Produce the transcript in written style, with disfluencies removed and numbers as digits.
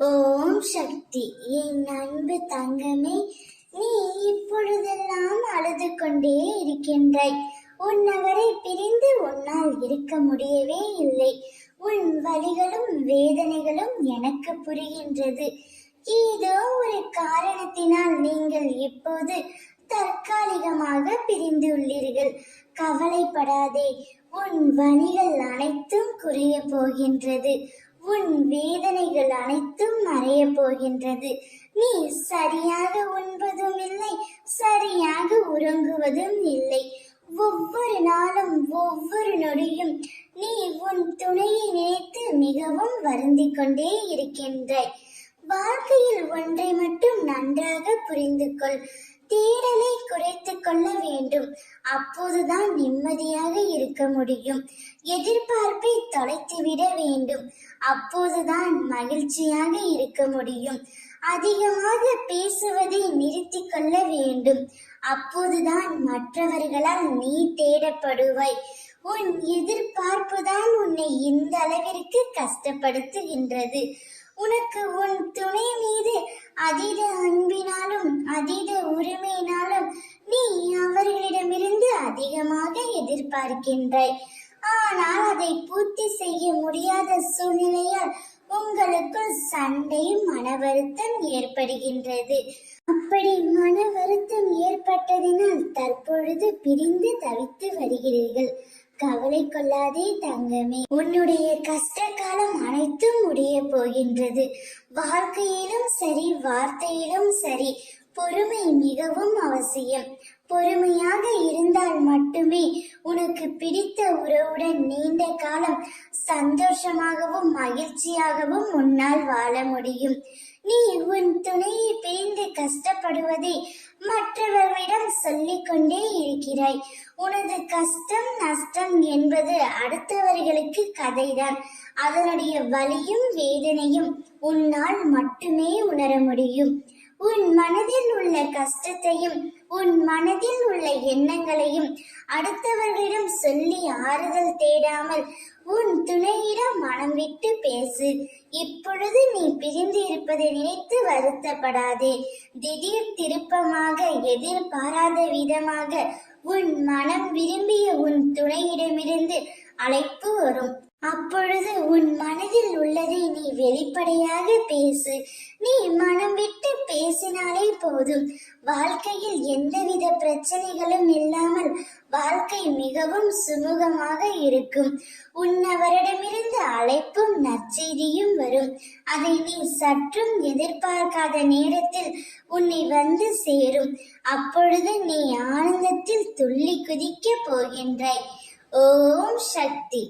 ஓம் சக்தி. என் அன்பு தங்கமே, நீ இப்பொழுதெல்லாம் அழுது கொண்டே இருக்கின்றாய். உன்னவரை பிரிந்து உன்னால் இருக்க முடியவே இல்லை. உன் வலிகளும் வேதனைகளும் எனக்கு புரிகின்றது. ஏதோ ஒரு காரணத்தினால் நீங்கள் இப்போது தற்காலிகமாக பிரிந்துள்ளீர்கள். கவலைப்படாதே, உன் வலிகள் அனைத்தும் குறைய போகின்றது. உன் வேதனைகள் அனைத்தும் மறைய போகின்றது. நீ சரியாக உண்பதும் இல்லை, சரியாக உறங்குவதும் இல்லை. ஒவ்வொரு நாளும் ஒவ்வொரு நொடியும் நீ உன் துணையை நினைத்து மிகவும் வருந்திக் கொண்டே இருக்கின்றாய். வாழ்க்கையில் ஒன்றை மட்டும் நன்றாக புரிந்து கொள். தேடலை குறைத்துக் கொள்ள வேண்டும். அப்போதுதான் நிம்மதியாக இருக்க முடியும். எதிர்பார்ப்பை தொலைத்துவிட வேண்டும். அப்போதுதான் மகிழ்ச்சியாக இருக்க முடியும். அதிகமாக பேசுவதை நிறுத்திக் கொள்ள வேண்டும். அப்போதுதான் மற்றவர்களால் நீ தேடப்படுவாய். உன் எதிர்பார்ப்புதான் உன்னை இந்த அளவிற்கு கஷ்டப்படுத்துகின்றது. உனக்கு உன் துணை மீது அதீத அன்பினாலும் அதீத உரிமையினாலும் நீ அவர்களிடமிருந்து அதிகமாக எதிர்பார்க்கின்றாய். ஆனால் அதை பூர்த்தி செய்ய முடியாத சூழ்நிலையால் உங்களுக்குள் சண்டையும் மன வருத்தம் ஏற்படுகின்றது. அப்படி மன வருத்தம் ஏற்பட்டதினால் தற்பொழுது பிரிந்து தவித்து வருகிறீர்கள். கவலை கொள்ளாதே தங்கமே, உன்னுடைய கஷ்ட காலம் அனைத்தும் முடிய போகின்றது. வாழ்க்கையிலும் சரி, வார்த்தையிலும் சரி, பொறுமை மிகவும் அவசியம். பொறுமையாக இருந்தால் மட்டுமே உனக்கு பிடித்த உறவுடன் நீண்ட காலம் சந்தோஷமாகவும் மகிழ்ச்சியாகவும் உன்னால் வாழ முடியும். நீ உன் துணையை பிரிந்து கஷ்டப்படுவதை மற்றவர்களிடம் சொல்லிக் கொண்டே இருக்கிறாய். உனது கஷ்டம் நஷ்டம் என்பது அடுத்தவர்களுக்கு கதைதான். அதனுடைய வலியும் வேதனையும் உன்னால் மட்டுமே உணர முடியும். உன் மனதில் உள்ள கஷ்டத்தையும் உன் மனதில் உள்ள எண்ணங்களையும் அடுத்தவர்களிடம் சொல்லி ஆறுதல் தேடாமல் உன் துணையிடம் மனம் விட்டு பேசு. இப்பொழுது நீ பிரிந்து இருப்பதை நினைத்து வருத்தப்படாதே. திடீர் திருப்பமாக, எதிர்பாராத விதமாக உன் மனம் விரும்பிய உன் துணையிடமிருந்து அழைப்பு வரும். அப்பொழுது உன் மனதில் உள்ளதை நீ வெளிப்படையாக பேசு. நீ மனம் விட்டு பேசினாலே போதும். வாழ்க்கையில் எந்தவித பிரச்சனைகளும் இல்லாமல் வாழ்க்கை மிகவும் சுமூகமாக இருக்கும். உன்னவரிடமிருந்து அழைப்பும் நற்செய்தியும் வரும். அதை நீ சற்றும் எதிர்பார்க்காத நேரத்தில் உன்னை வந்து சேரும். அப்பொழுது நீ ஆனந்தத்தில் துள்ளி குதிக்க போகின்றாய். ஓம் சக்தி.